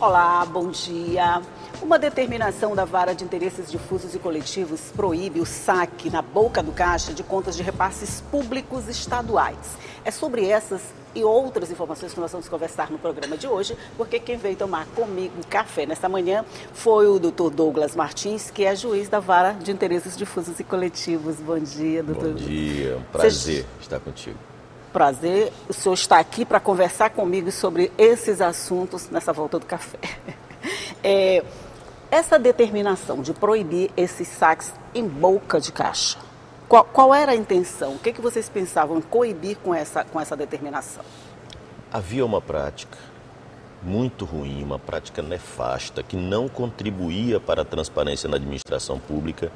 Olá, bom dia. Uma determinação da Vara de Interesses Difusos e Coletivos proíbe o saque na boca do caixa de contas de repasses públicos estaduais. É sobre essas e outras informações que nós vamos conversar no programa de hoje, porque quem veio tomar comigo café nesta manhã foi o Dr. Douglas Martins, que é juiz da Vara de Interesses Difusos e Coletivos. Bom dia, doutor. Bom dia, um prazer estar contigo. Prazer, o senhor está aqui para conversar comigo sobre esses assuntos nessa volta do café. Essa determinação de proibir esses saques em boca de caixa, qual era a intenção? O que vocês pensavam em coibir com essa determinação? Havia uma prática muito ruim, uma prática nefasta, que não contribuía para a transparência na administração pública,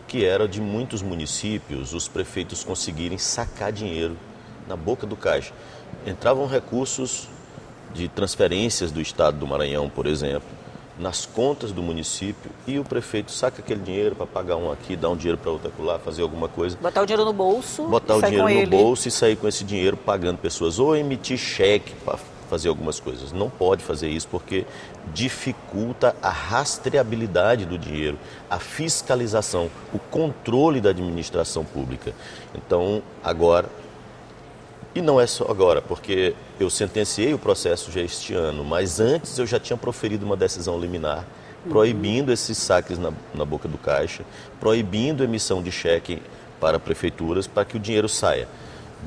que era de muitos municípios os prefeitos conseguirem sacar dinheiro na boca do caixa. Entravam recursos de transferências do estado do Maranhão, por exemplo, nas contas do município, e o prefeito saca aquele dinheiro para pagar um aqui, dar um dinheiro para outro lá, fazer alguma coisa. Botar o dinheiro no bolso. Botar o dinheiro no bolso e sair com esse dinheiro pagando pessoas, ou emitir cheque para fazer algumas coisas. Não pode fazer isso porque dificulta a rastreabilidade do dinheiro, a fiscalização, o controle da administração pública. Então, agora... E não é só agora, porque eu sentenciei o processo já este ano, mas antes eu já tinha proferido uma decisão liminar, proibindo esses saques na boca do caixa, proibindo emissão de cheque para prefeituras, para que o dinheiro saia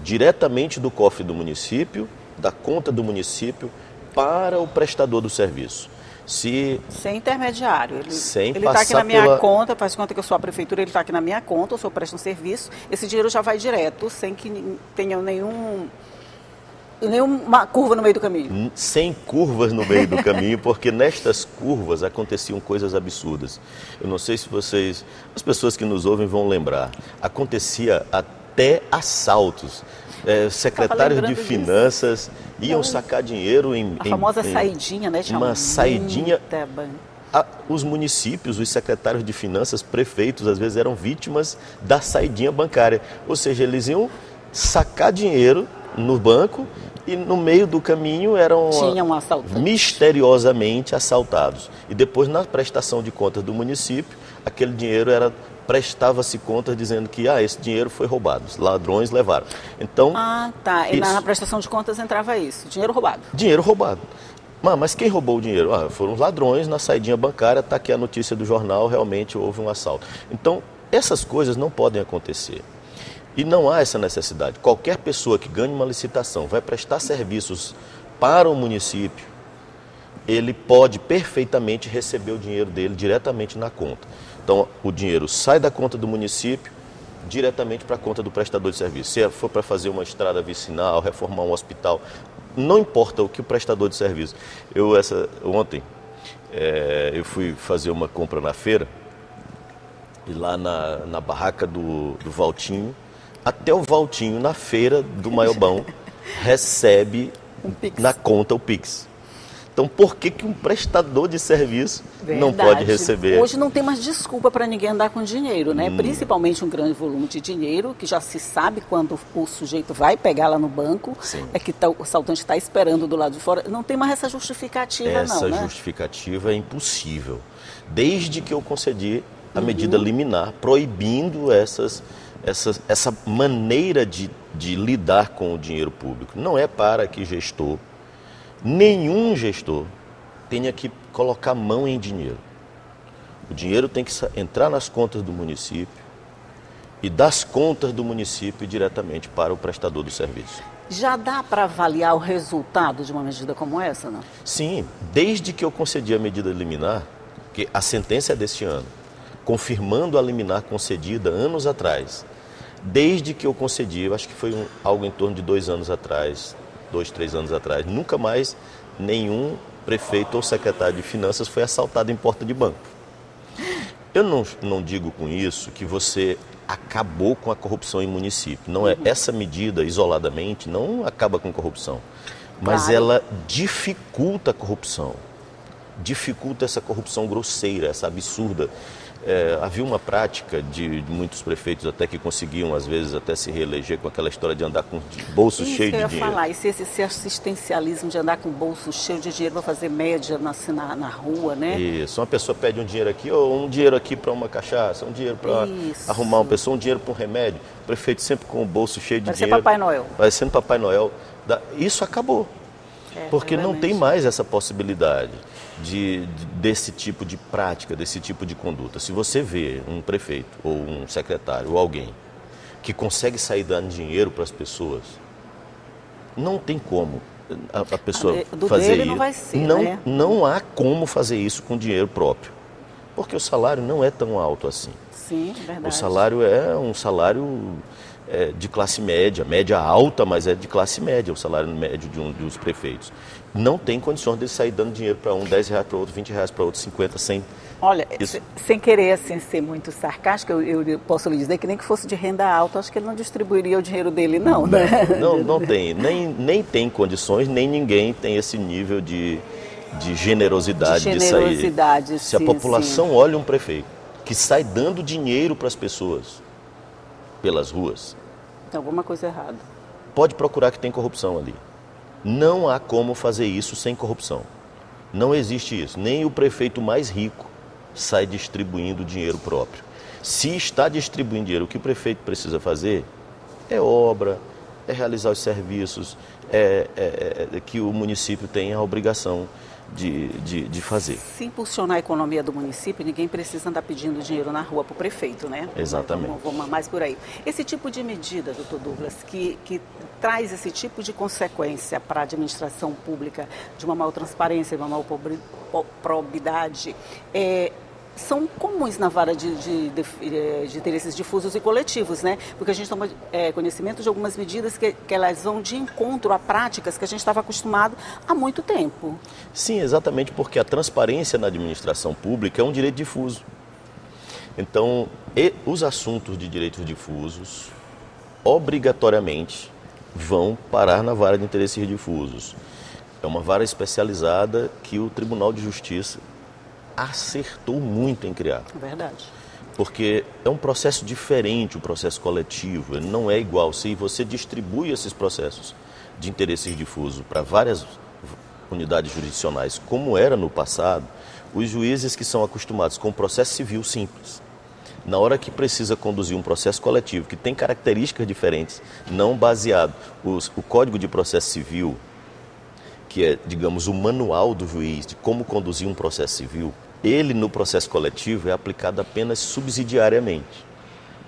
diretamente do cofre do município, da conta do município, para o prestador do serviço. Sem intermediário. Ele está aqui na minha conta, faz conta que eu sou a prefeitura, ele está aqui na minha conta, eu sou presto um serviço, esse dinheiro já vai direto, sem que tenha nenhuma curva no meio do caminho. Sem curvas no meio do caminho, porque nestas curvas aconteciam coisas absurdas. Eu não sei se as pessoas que nos ouvem vão lembrar, acontecia até assaltos. Secretários de finanças iam sacar dinheiro a famosa saidinha, né? Uma saidinha. Os municípios, os secretários de finanças, prefeitos, às vezes eram vítimas da saidinha bancária. Ou seja, eles iam sacar dinheiro no banco e no meio do caminho eram misteriosamente assaltados. E depois, na prestação de contas do município, aquele dinheiro prestava-se contas dizendo que esse dinheiro foi roubado, os ladrões levaram. Então, E na prestação de contas entrava isso, dinheiro roubado. Dinheiro roubado. Mas quem roubou o dinheiro? Foram os ladrões na saidinha bancária, está aqui a notícia do jornal, realmente houve um assalto. Então, essas coisas não podem acontecer. E não há essa necessidade. Qualquer pessoa que ganhe uma licitação, vai prestar serviços para o município, ele pode perfeitamente receber o dinheiro dele diretamente na conta. Então, o dinheiro sai da conta do município diretamente para a conta do prestador de serviço. Se for para fazer uma estrada vicinal, reformar um hospital, não importa o que o prestador de serviço. Ontem, eu fui fazer uma compra na feira, e lá na barraca do Valtinho, até o Valtinho, na feira do Maiobão, recebe na conta o Pix. Então, por que um prestador de serviço não pode receber? Hoje não tem mais desculpa para ninguém andar com dinheiro, né? Principalmente um grande volume de dinheiro, que já se sabe quando o sujeito vai pegar lá no banco, que o assaltante está esperando do lado de fora. Não tem mais essa justificativa, né? Essa justificativa é impossível. Desde que eu concedi a medida liminar, proibindo essa maneira de lidar com o dinheiro público. Não é para que nenhum gestor tenha que colocar mão em dinheiro. O dinheiro tem que entrar nas contas do município e das contas do município diretamente para o prestador do serviço. Já dá para avaliar o resultado de uma medida como essa, não? Sim, desde que eu concedi a medida liminar, que a sentença é deste ano, confirmando a liminar concedida anos atrás, desde que eu concedi, eu acho que foi algo em torno de 2 anos atrás, 2, 3 anos atrás, nunca mais nenhum prefeito ou secretário de finanças foi assaltado em porta de banco. Eu não digo com isso que você acabou com a corrupção em município. Não é essa medida isoladamente não acaba com corrupção, mas ela dificulta a corrupção. dificulta essa corrupção grosseira, essa absurda. Havia uma prática de muitos prefeitos até que conseguiam, às vezes, até se reeleger com aquela história de andar com bolso cheio de dinheiro. Isso que eu ia falar, esse assistencialismo de andar com bolso cheio de dinheiro para fazer média na rua, né? Isso, uma pessoa pede um dinheiro aqui, ou um dinheiro aqui para uma cachaça, um dinheiro para arrumar uma pessoa, um dinheiro para um remédio. O prefeito sempre com o bolso cheio de dinheiro. Vai ser Papai Noel. Vai sendo Papai Noel. Isso acabou. Porque não tem mais essa possibilidade desse tipo de prática, desse tipo de conduta. Se você vê um prefeito, ou um secretário, ou alguém que consegue sair dando dinheiro para as pessoas, não tem como a pessoa fazer isso. Não vai ser, né? Não há como fazer isso com dinheiro próprio. Porque o salário não é tão alto assim. Sim, verdade. O salário é um salário de classe média, média alta, mas é de classe média, o salário médio dos prefeitos. Não tem condições de sair dando dinheiro para um, R$10 para outro, R$20 para outro, 50, 100. Olha, sem querer assim, ser muito sarcástico, eu posso lhe dizer que nem que fosse de renda alta, acho que ele não distribuiria o dinheiro dele, não, né? Não tem, nem tem condições, nem ninguém tem esse nível de generosidade de sair. Se a população olha um prefeito que sai dando dinheiro para as pessoas pelas ruas, tem alguma coisa errada. Pode procurar que tem corrupção ali. Não há como fazer isso sem corrupção. Não existe isso. Nem o prefeito mais rico sai distribuindo dinheiro próprio. Se está distribuindo dinheiro, o que o prefeito precisa fazer é obra, é realizar os serviços, que o município tem a obrigação de fazer. Se impulsionar a economia do município, ninguém precisa andar pedindo dinheiro na rua para o prefeito, né? Exatamente. Vamos mais por aí. Esse tipo de medida, doutor Douglas, que traz esse tipo de consequência para a administração pública, de uma maior transparência, de uma maior probidade, são comuns na vara de interesses difusos e coletivos, né? Porque a gente toma conhecimento de algumas medidas que elas vão de encontro a práticas que a gente estava acostumado há muito tempo. Sim, exatamente, porque a transparência na administração pública é um direito difuso. Então, os assuntos de direitos difusos, obrigatoriamente, vão parar na vara de interesses difusos. É uma vara especializada que o Tribunal de Justiça acertou muito em criar. Verdade. Porque é um processo diferente, o processo coletivo, ele não é igual. Se você distribui esses processos de interesses difusos para várias unidades jurisdicionais, como era no passado, os juízes que são acostumados com o processo civil simples, na hora que precisa conduzir um processo coletivo, que tem características diferentes, não baseado, o Código de Processo Civil, que é, digamos, o manual do juiz de como conduzir um processo civil, ele no processo coletivo é aplicado apenas subsidiariamente.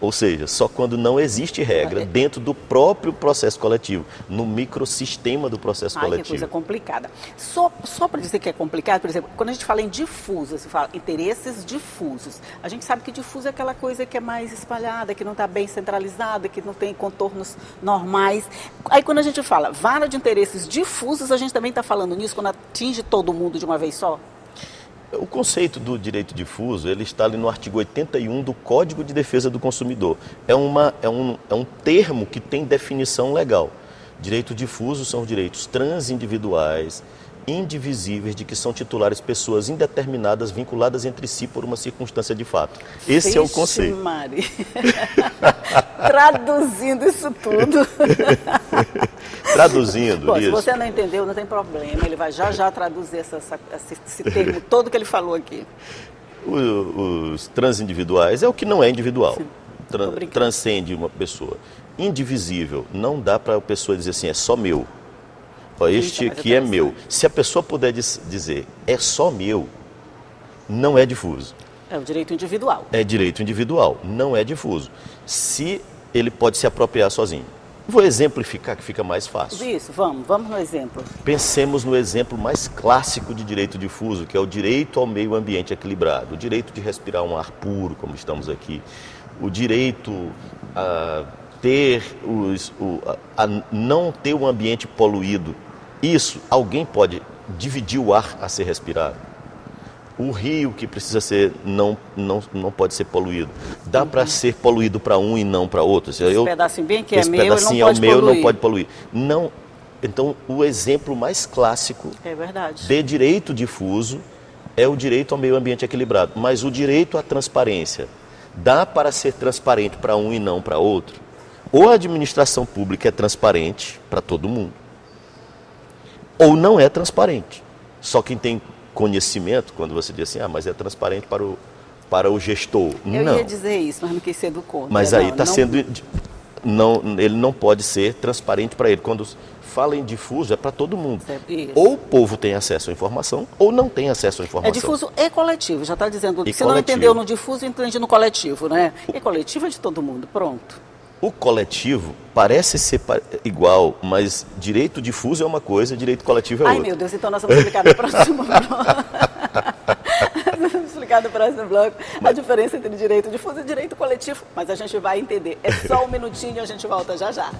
Ou seja, só quando não existe regra dentro do próprio processo coletivo, no microsistema do processo coletivo. Que coisa complicada. Só para dizer que é complicado, por exemplo, quando a gente fala em difuso, você fala interesses difusos. A gente sabe que difuso é aquela coisa que é mais espalhada, que não está bem centralizada, que não tem contornos normais. Aí quando a gente fala vara de interesses difusos, a gente também está falando nisso quando atinge todo mundo de uma vez só? O conceito do direito difuso, ele está ali no artigo 81 do Código de Defesa do Consumidor. É um termo que tem definição legal. Direito difuso são os direitos transindividuais, indivisíveis, de que são titulares pessoas indeterminadas vinculadas entre si por uma circunstância de fato. Esse é o conceito. Mari. Traduzindo isso tudo. Traduzindo isso. Se você não entendeu, não tem problema. Ele vai já traduzir esse termo todo que ele falou aqui. Os transindividuais é o que não é individual. Sim, transcende uma pessoa. Indivisível, não dá para a pessoa dizer assim, é só meu. Este aqui é meu. Se a pessoa puder dizer, é só meu, não é difuso. É o direito individual. É direito individual, não é difuso. Se ele pode se apropriar sozinho. Vou exemplificar que fica mais fácil. Isso, vamos no exemplo. Pensemos no exemplo mais clássico de direito difuso, que é o direito ao meio ambiente equilibrado, o direito de respirar um ar puro, como estamos aqui, o direito a não ter um ambiente poluído. Isso, alguém pode dividir o ar a ser respirado. O rio que precisa ser, não pode ser poluído. Dá para ser poluído para um e não para outro. Esse pedacinho bem que é esse meu, pedacinho é o meu, não pode poluir. Não. Então, o exemplo mais clássico verdade. de direito difuso é o direito ao meio ambiente equilibrado. Mas o direito à transparência dá para ser transparente para um e não para outro? Ou a administração pública é transparente para todo mundo, ou não é transparente. Só quem tem conhecimento, quando você diz assim, mas é transparente para o gestor. Eu ia dizer isso, mas não quis ser do contra. Mas aí está sendo... Não, ele não pode ser transparente para ele. Quando fala em difuso, é para todo mundo. Isso. Ou o povo tem acesso à informação, ou não tem acesso à informação. É difuso e coletivo, já está dizendo. E se coletivo. Não entendeu no difuso, entende no coletivo, né? E coletivo é de todo mundo, pronto. O coletivo parece ser igual, mas direito difuso é uma coisa, direito coletivo é outra. Ai, meu Deus, então nós vamos explicar no próximo bloco. Vamos explicar no próximo bloco a diferença entre direito difuso e direito coletivo, mas a gente vai entender. É só um minutinho e a gente volta já já.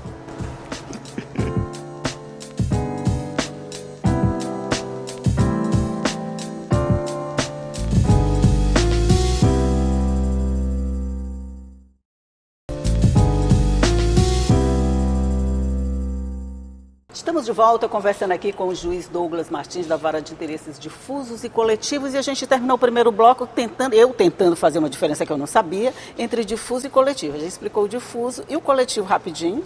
Estamos de volta conversando aqui com o juiz Douglas Martins da Vara de Interesses Difusos e Coletivos, e a gente terminou o primeiro bloco tentando fazer uma diferença que eu não sabia entre difuso e coletivo. A gente explicou o difuso e o coletivo rapidinho.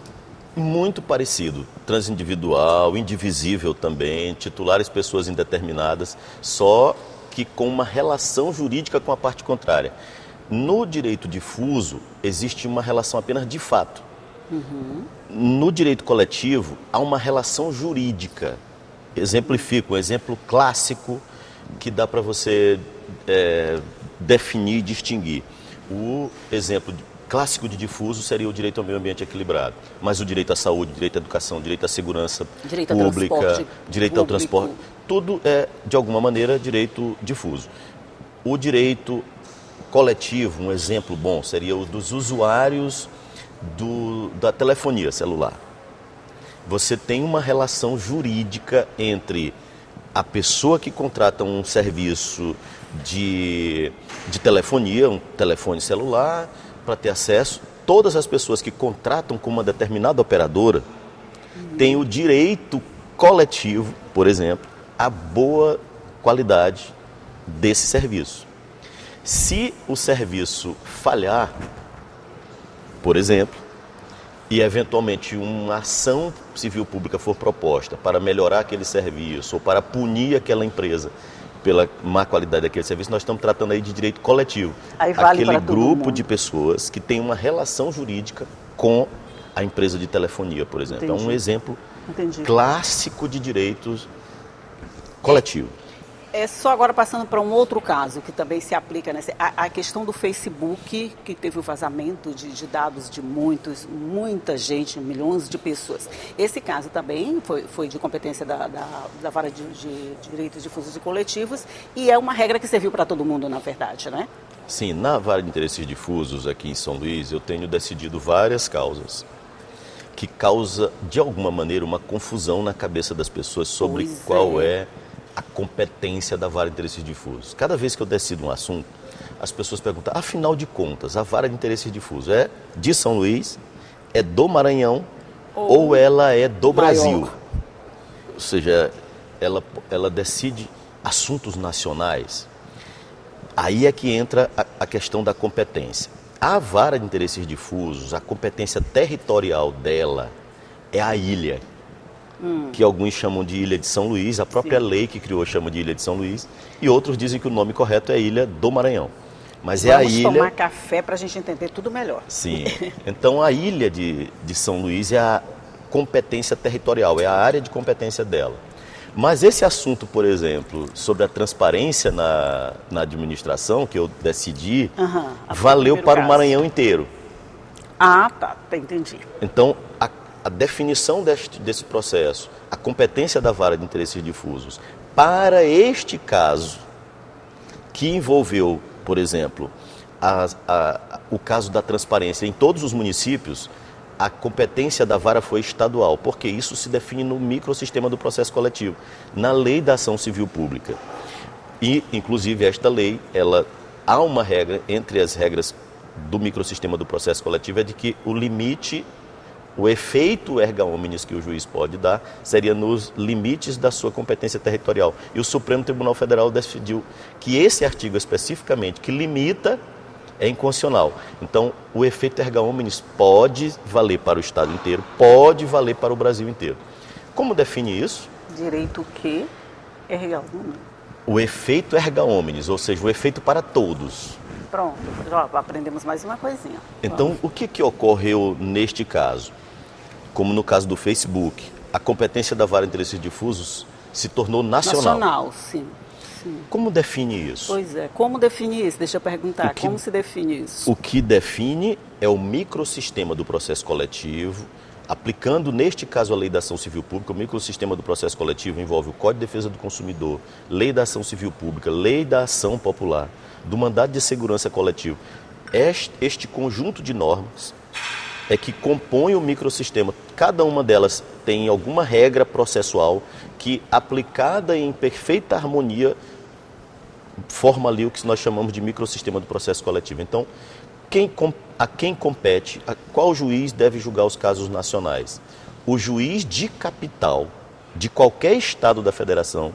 Muito parecido, transindividual, indivisível também, titulares pessoas indeterminadas, só que com uma relação jurídica com a parte contrária. No direito difuso existe uma relação apenas de fato. No direito coletivo, há uma relação jurídica. Exemplifico, um exemplo clássico que dá para você definir e distinguir. O exemplo clássico de difuso seria o direito ao meio ambiente equilibrado. Mas o direito à saúde, direito à educação, direito à segurança pública, direito ao transporte, tudo é, de alguma maneira, direito difuso. O direito coletivo, um exemplo bom, seria o dos usuários da telefonia celular. Você tem uma relação jurídica entre a pessoa que contrata um serviço de telefonia, um telefone celular, para ter acesso. Todas as pessoas que contratam com uma determinada operadora têm o direito coletivo, por exemplo, à boa qualidade desse serviço. Se o serviço falhar, por exemplo, e eventualmente uma ação civil pública for proposta para melhorar aquele serviço ou para punir aquela empresa pela má qualidade daquele serviço, nós estamos tratando aí de direito coletivo. Aí vale aquele para todo grupo mundo. De pessoas que tem uma relação jurídica com a empresa de telefonia, por exemplo. Entendi. É um exemplo Entendi. clássico de direitos coletivo. É só agora passando para um outro caso que também se aplica nessa, a questão do Facebook, que teve o vazamento de dados de muita gente, milhões de pessoas. Esse caso também foi de competência da Vara de Direitos Difusos e Coletivos, e é uma regra que serviu para todo mundo, na verdade, né? Sim, na Vara de Interesses Difusos aqui em São Luís, eu tenho decidido várias causas que causa, de alguma maneira, uma confusão na cabeça das pessoas sobre qual é a competência da Vara de Interesses Difusos. Cada vez que eu decido um assunto, as pessoas perguntam, afinal de contas, a Vara de Interesses Difusos é de São Luís, é do Maranhão ou ela é do Brasil? Ou seja, ela decide assuntos nacionais. Aí é que entra a questão da competência. A Vara de Interesses Difusos, a competência territorial dela é a ilha, que alguns chamam de Ilha de São Luís, a própria lei que criou chama de Ilha de São Luís, e outros dizem que o nome correto é Ilha do Maranhão. Mas é a ilha... Vamos tomar café para a gente entender tudo melhor. Sim. Então a Ilha de São Luís é a competência territorial, é a área de competência dela. Mas esse assunto, por exemplo, sobre a transparência na administração, que eu decidi, valeu para o Maranhão inteiro. Ah, tá, entendi. Então, a definição desse processo, a competência da Vara de Interesses Difusos, para este caso, que envolveu, por exemplo, o caso da transparência em todos os municípios, a competência da vara foi estadual, porque isso se define no microsistema do processo coletivo, na Lei da Ação Civil Pública. E, inclusive, esta lei, há uma regra, entre as regras do microsistema do processo coletivo, é de que o limite o efeito erga omnes que o juiz pode dar seria nos limites da sua competência territorial. E o Supremo Tribunal Federal decidiu que esse artigo especificamente, que limita, é inconstitucional. Então, o efeito erga omnes pode valer para o Estado inteiro, pode valer para o Brasil inteiro. Como define isso? Direito que erga omnes. O efeito erga omnes, ou seja, o efeito para todos. Pronto, já aprendemos mais uma coisinha. Então, o que ocorreu neste caso? Como no caso do Facebook, a competência da vara de interesses difusos se tornou nacional. Nacional, sim. Como define isso? Pois é, como define isso? Deixa eu perguntar, como se define isso? O que define é o microsistema do processo coletivo, aplicando neste caso a lei da ação civil pública. O microsistema do processo coletivo envolve o Código de Defesa do Consumidor, lei da ação civil pública, lei da ação popular, do mandado de segurança coletivo. Este conjunto de normas é que compõe o microsistema. Cada uma delas tem alguma regra processual que, aplicada em perfeita harmonia, forma ali o que nós chamamos de microsistema do processo coletivo. Então, a quem compete, qual juiz deve julgar os casos nacionais? O juiz de capital de qualquer estado da federação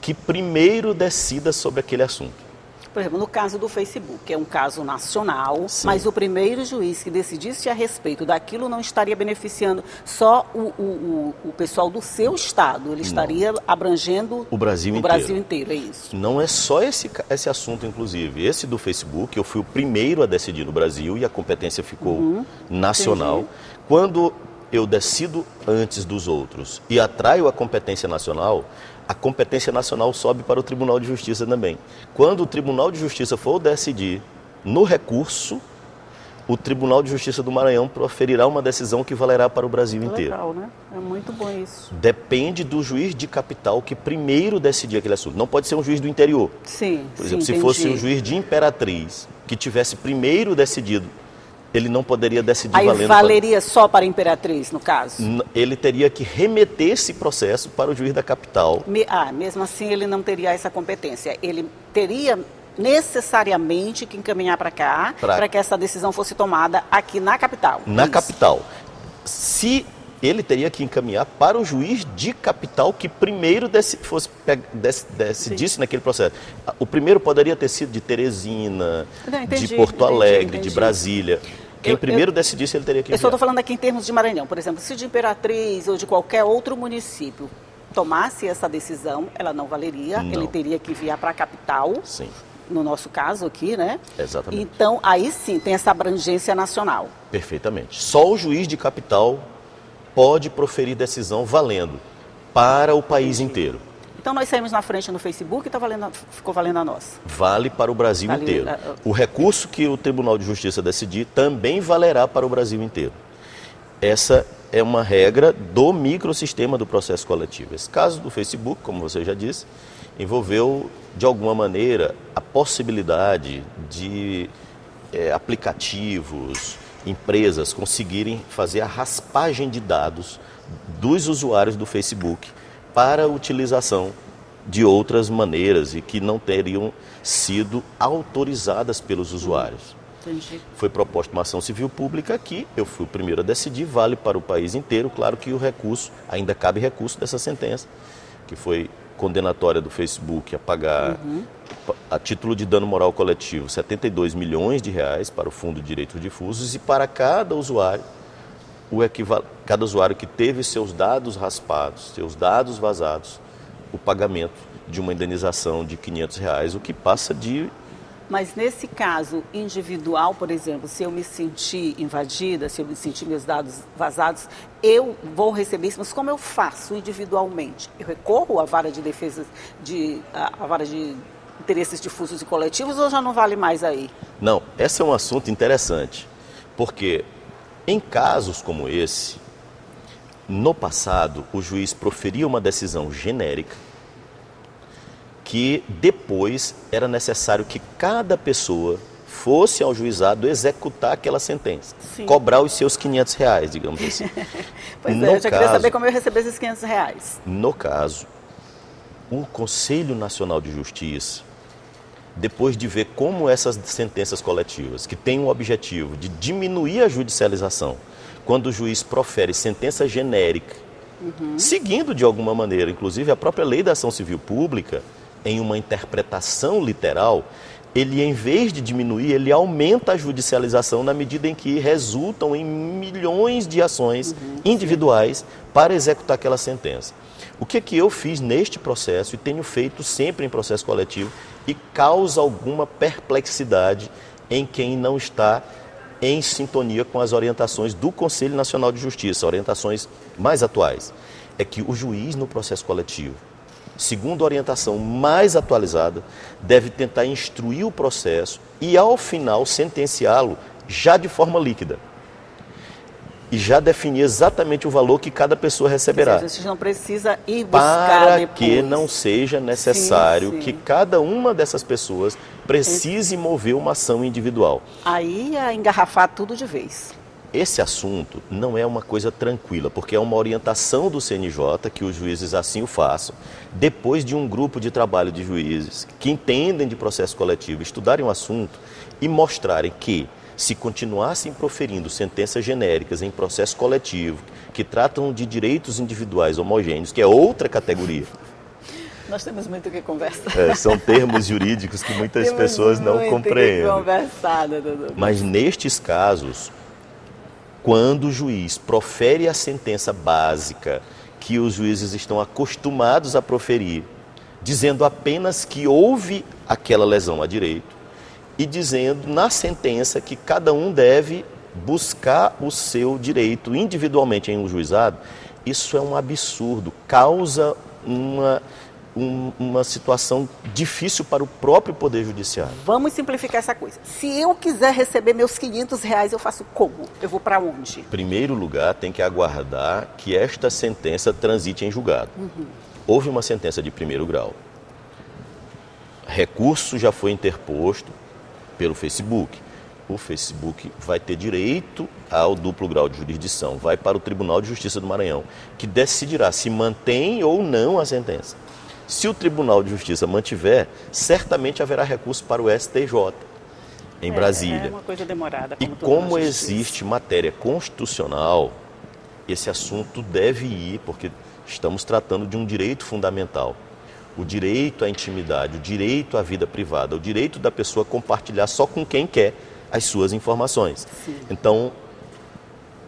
que primeiro decida sobre aquele assunto. Por exemplo, no caso do Facebook, é um caso nacional, Sim. mas o primeiro juiz que decidisse a respeito daquilo não estaria beneficiando só o pessoal do seu estado, ele estaria abrangendo o Brasil inteiro, é isso. Não é só esse assunto, inclusive. Esse do Facebook, eu fui o primeiro a decidir no Brasil e a competência ficou nacional. Entendi. Quando eu decido antes dos outros e atraio a competência nacional, a competência nacional sobe para o Tribunal de Justiça também. Quando o Tribunal de Justiça for decidir no recurso, o Tribunal de Justiça do Maranhão proferirá uma decisão que valerá para o Brasil inteiro. Legal, né? É muito bom isso. Depende do juiz de capital que primeiro decidir aquele assunto. Não pode ser um juiz do interior. Sim, Por exemplo, sim, se fosse entendi. um juiz de Imperatriz que tivesse primeiro decidido, ele não poderia decidir Aí valendo... valeria só para a Imperatriz, no caso? Ele teria que remeter esse processo para o juiz da capital. Mesmo assim ele não teria essa competência. Ele teria necessariamente que encaminhar para cá, para que essa decisão fosse tomada aqui na capital. Na capital. Se ele teria que encaminhar para o juiz de capital que primeiro decidisse naquele processo. O primeiro poderia ter sido de Teresina, de Porto Alegre, de Brasília. Quem primeiro decidisse, ele teria que enviar. Eu só estou falando aqui em termos de Maranhão. Por exemplo, se de Imperatriz ou de qualquer outro município tomasse essa decisão, ela não valeria. Não. Ele teria que enviar para a capital. Sim. No nosso caso aqui, né? Exatamente. Então, aí sim, tem essa abrangência nacional. Perfeitamente. Só o juiz de capital pode proferir decisão valendo para o país inteiro. Então, nós saímos na frente no Facebook e ficou valendo a nós. Vale para o Brasil inteiro. O recurso que o Tribunal de Justiça decidir também valerá para o Brasil inteiro. Essa é uma regra do microsistema do processo coletivo. Esse caso do Facebook, como você já disse, envolveu, de alguma maneira, a possibilidade de aplicativos, empresas conseguirem fazer a raspagem de dados dos usuários do Facebook para a utilização de outras maneiras e que não teriam sido autorizadas pelos usuários. Entendi. Foi proposta uma ação civil pública que eu fui o primeiro a decidir, vale para o país inteiro. Claro que o recurso, ainda cabe recurso dessa sentença, que foi condenatória do Facebook a pagar, a título de dano moral coletivo, 72 milhões de reais para o Fundo de Direitos Difusos e para cada usuário, cada usuário que teve seus dados raspados, seus dados vazados, o pagamento de uma indenização de R$500, o que passa de... Mas nesse caso individual, por exemplo, se eu me sentir invadida, se eu me sentir meus dados vazados, eu vou receber isso, mas como eu faço individualmente? Eu recorro à vara de defesa, à vara de interesses difusos e coletivos ou já não vale mais aí? Não, esse é um assunto interessante, porque em casos como esse, no passado, o juiz proferia uma decisão genérica que depois era necessário que cada pessoa fosse ao juizado executar aquela sentença, Sim. cobrar os seus R$500, digamos assim. Pois eu já queria saber como eu receber esses R$500. No caso, o Conselho Nacional de Justiça, depois de ver como essas sentenças coletivas, que têm o objetivo de diminuir a judicialização, quando o juiz profere sentença genérica, seguindo de alguma maneira, inclusive a própria lei da ação civil pública, em uma interpretação literal, ele, em vez de diminuir, ele aumenta a judicialização na medida em que resultam em milhões de ações individuais para executar aquela sentença. O que é que eu fiz neste processo e tenho feito sempre em processo coletivo e causa alguma perplexidade em quem não está em sintonia com as orientações do Conselho Nacional de Justiça, orientações mais atuais, é que o juiz no processo coletivo, segundo a orientação mais atualizada, deve tentar instruir o processo e, ao final, sentenciá-lo já de forma líquida. E já definir exatamente o valor que cada pessoa receberá. A gente não precisa ir buscar para depois. que não seja necessário sim. que cada uma dessas pessoas precise mover uma ação individual. Aí é engarrafar tudo de vez. Esse assunto não é uma coisa tranquila, porque é uma orientação do CNJ que os juízes assim o façam, depois de um grupo de trabalho de juízes que entendem de processo coletivo, estudarem o assunto e mostrarem que, se continuassem proferindo sentenças genéricas em processo coletivo, que tratam de direitos individuais homogêneos, que é outra categoria. Nós temos muito o que conversar. São termos jurídicos que muitas pessoas não compreendem. Doutor. Mas nestes casos, quando o juiz profere a sentença básica que os juízes estão acostumados a proferir, dizendo apenas que houve aquela lesão a direito e dizendo na sentença que cada um deve buscar o seu direito individualmente em um juizado, isso é um absurdo, causa uma situação difícil para o próprio Poder Judiciário. Vamos simplificar essa coisa. Se eu quiser receber meus R$500, eu faço como? Eu vou para onde? Em primeiro lugar, tem que aguardar que esta sentença transite em julgado. Houve uma sentença de primeiro grau. Recurso já foi interposto pelo Facebook. O Facebook vai ter direito ao duplo grau de jurisdição. Vai para o Tribunal de Justiça do Maranhão, que decidirá se mantém ou não a sentença. Se o Tribunal de Justiça mantiver, certamente haverá recurso para o STJ, em Brasília. É uma coisa demorada. E como existe matéria constitucional, esse assunto deve ir, porque estamos tratando de um direito fundamental. O direito à intimidade, o direito à vida privada, o direito da pessoa compartilhar só com quem quer as suas informações. Sim. Então,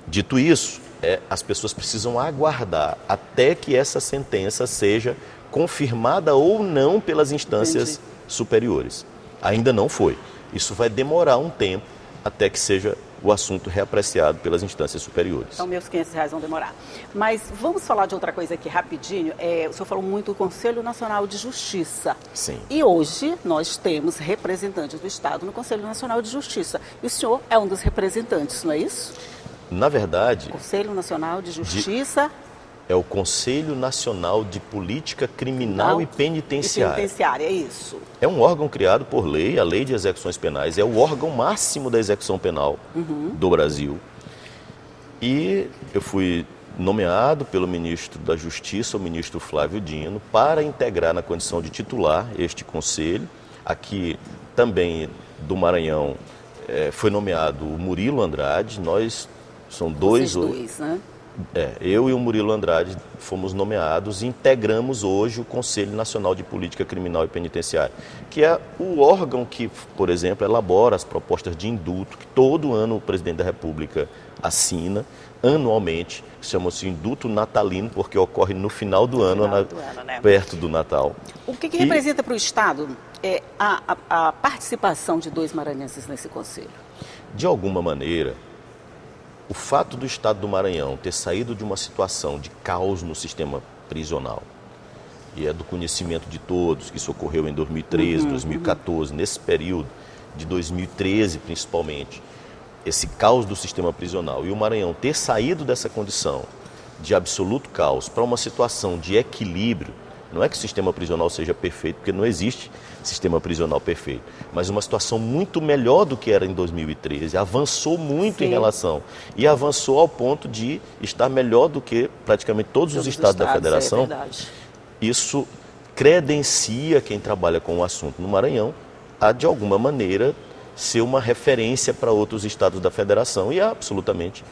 dito isso, as pessoas precisam aguardar até que essa sentença seja confirmada ou não pelas instâncias superiores. Ainda não foi. Isso vai demorar um tempo até que seja o assunto reapreciado pelas instâncias superiores. Então, meus R$500 vão demorar. Mas vamos falar de outra coisa aqui rapidinho. O senhor falou muito do Conselho Nacional de Justiça. Sim. E hoje nós temos representantes do Estado no Conselho Nacional de Justiça. E o senhor é um dos representantes, não é isso? Na verdade... Conselho Nacional de Justiça... É o Conselho Nacional de Política Criminal e Penitenciária. Penitenciária, é isso. É um órgão criado por lei, a Lei de Execuções Penais, é o órgão máximo da execução penal do Brasil. E eu fui nomeado pelo ministro da Justiça, o ministro Flávio Dino, para integrar na condição de titular este conselho. Aqui também do Maranhão foi nomeado o Murilo Andrade, são dois, né? Eu e o Murilo Andrade fomos nomeados e integramos hoje o Conselho Nacional de Política Criminal e Penitenciária, que é o órgão que, por exemplo, elabora as propostas de indulto, que todo ano o presidente da República assina, anualmente, chama-se indulto natalino, porque ocorre no final do ano, né? Perto do Natal. O que representa para o Estado a participação de 2 maranhenses nesse conselho? De alguma maneira, o fato do Estado do Maranhão ter saído de uma situação de caos no sistema prisional, e é do conhecimento de todos que isso ocorreu em 2013, 2014, nesse período de 2013 principalmente, esse caos do sistema prisional, e o Maranhão ter saído dessa condição de absoluto caos para uma situação de equilíbrio, não é que o sistema prisional seja perfeito, porque não existe sistema prisional perfeito, mas uma situação muito melhor do que era em 2013, avançou muito em relação, e avançou ao ponto de estar melhor do que praticamente todos os estados da federação. Isso credencia quem trabalha com o assunto no Maranhão a, de alguma maneira, ser uma referência para outros estados da federação, e é absolutamente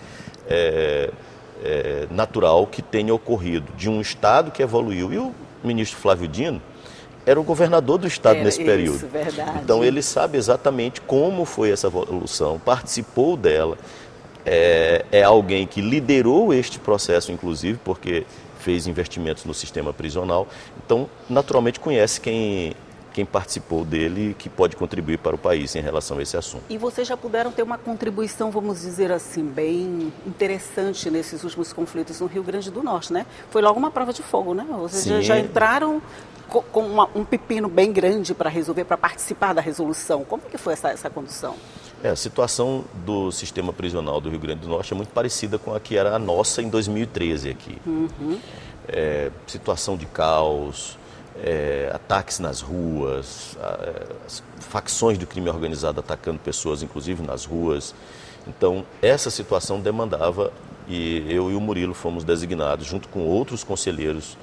natural que tenha ocorrido de um Estado que evoluiu. E o ministro Flávio Dino era o governador do Estado nesse período. Isso, verdade. Então ele sabe exatamente como foi essa evolução, participou dela, é alguém que liderou este processo, inclusive, porque fez investimentos no sistema prisional. Então, naturalmente, conhece quem participou dele e que pode contribuir para o país em relação a esse assunto. E vocês já puderam ter uma contribuição, vamos dizer assim, bem interessante nesses últimos conflitos no Rio Grande do Norte, né? Foi logo uma prova de fogo, né? Vocês já entraram com um pepino bem grande para resolver, para participar da resolução. Como que foi essa condução? A situação do sistema prisional do Rio Grande do Norte é muito parecida com a que era a nossa em 2013 aqui. Situação de caos, ataques nas ruas, as facções do crime organizado atacando pessoas, inclusive nas ruas. Então, essa situação demandava, e eu e o Murilo fomos designados, junto com outros conselheiros,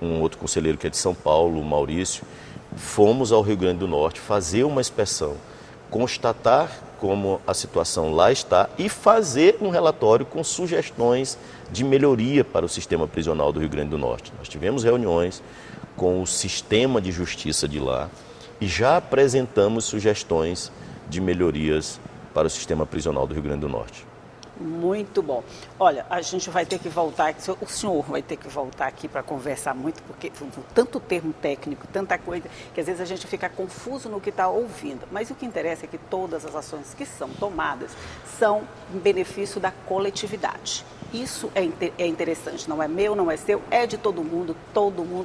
um outro conselheiro que é de São Paulo, o Maurício, fomos ao Rio Grande do Norte fazer uma inspeção, constatar como a situação lá está e fazer um relatório com sugestões de melhoria para o sistema prisional do Rio Grande do Norte. Nós tivemos reuniões com o sistema de justiça de lá e já apresentamos sugestões de melhorias para o sistema prisional do Rio Grande do Norte. Muito bom. Olha, a gente vai ter que voltar, o senhor vai ter que voltar aqui para conversar muito, porque tanto termo técnico, tanta coisa, que às vezes a gente fica confuso no que está ouvindo. Mas o que interessa é que todas as ações que são tomadas são em benefício da coletividade. Isso é interessante, não é meu, não é seu, é de todo mundo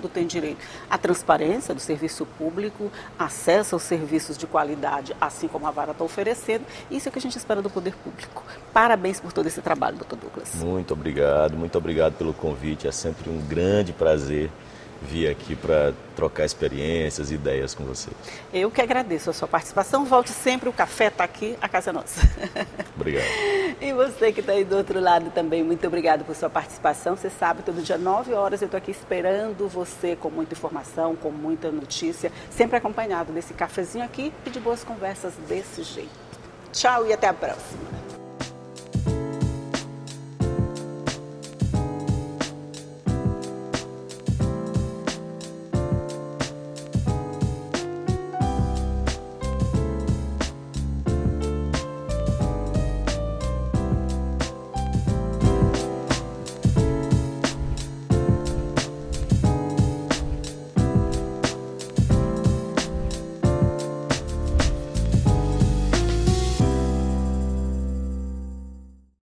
tem direito à transparência do serviço público, acesso aos serviços de qualidade, assim como a Vara está oferecendo. Isso é o que a gente espera do poder público. Parabéns por todo esse trabalho, doutor Douglas. Muito obrigado pelo convite, é sempre um grande prazer vir aqui para trocar experiências e ideias com vocês. Eu que agradeço a sua participação. Volte sempre, o café está aqui, a casa é nossa. Obrigado. E você que está aí do outro lado também, muito obrigado por sua participação. Você sabe, todo dia 9 horas eu estou aqui esperando você com muita informação, com muita notícia, sempre acompanhado desse cafezinho aqui e de boas conversas desse jeito. Tchau e até a próxima.